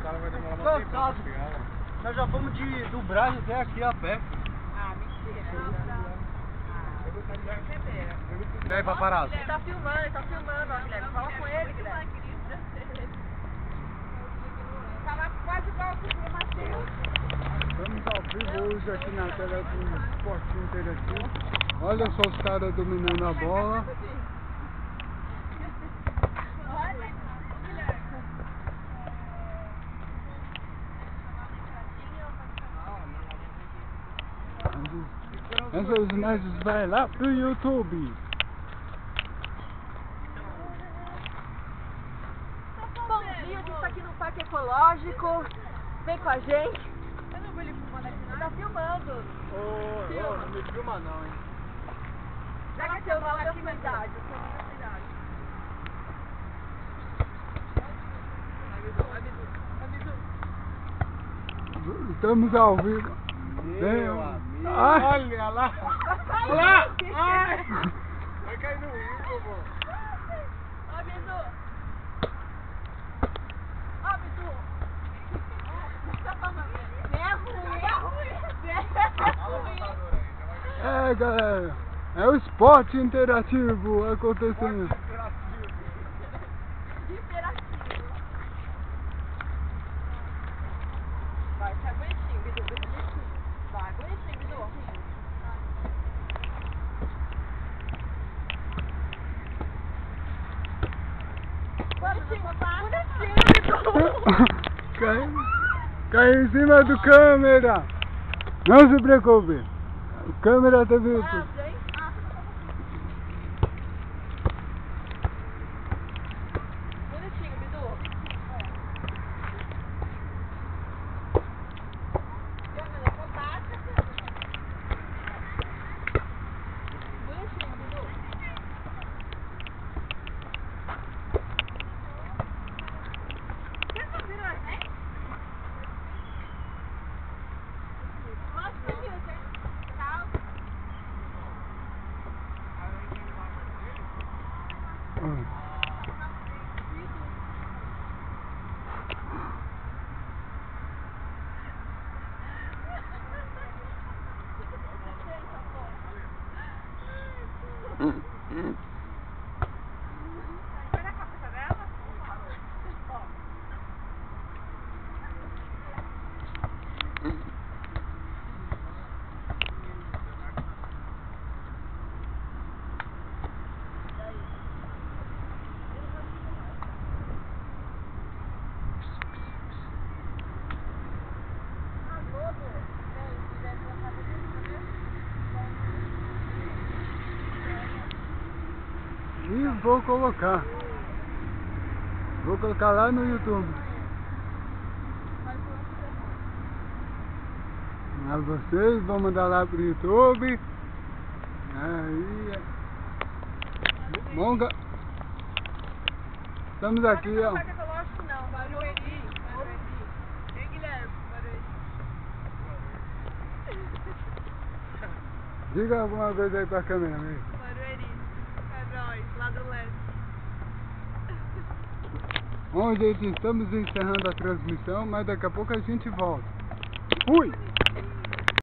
cara vai demorar mais tempo pra chegar. Nós já fomos do Brás até aqui a pé. Ah, mentira. E aí, paparazzo? Ele tá filmando, ó, Guilherme. Fala com ele, Guilherme. Tava quase igual o Matheus. Estamos ao vivo hoje aqui na tela do Esporte Interativo. Olha só os caras dominando a bola. Essas imagens vai lá pro YouTube. Bom dia, a gente tá aqui no Parque Ecológico. Vem com a gente. Eu não vou ele filmando aqui, não. Tá filmando. Ô, não me filma não, hein? Já que seu nome é sua idade. Estamos ao vivo. Meu amigo. Ai. Olha lá. Olha lá. Ai. Vai cair no rio, pô. Ó, Bizu. Ó, Bizu. É ruim. É, galera. É o esporte interativo acontecendo. Interativo. Vai, tá bonitinho, Bizu. Vai, bonitinho, Bizu. Caiu em cima do câmera. Não se preocupe. O câmera tá vindo. Bonitinho, Bizu. Câmera fantástica. Bonitinho, Bizu. Vai na cabeça dela? E vou colocar. Vou colocar lá no YouTube. A vocês, vou mandar lá pro YouTube. Aí. Monga. Estamos aqui, ó. Parque Ecológico não, Barueri. E Guilherme, Barueri. Diga alguma coisa aí pra câmera, amigo. Barueri. É nóis, lá do leste. Bom, gente, estamos encerrando a transmissão, mas daqui a pouco a gente volta. Fui!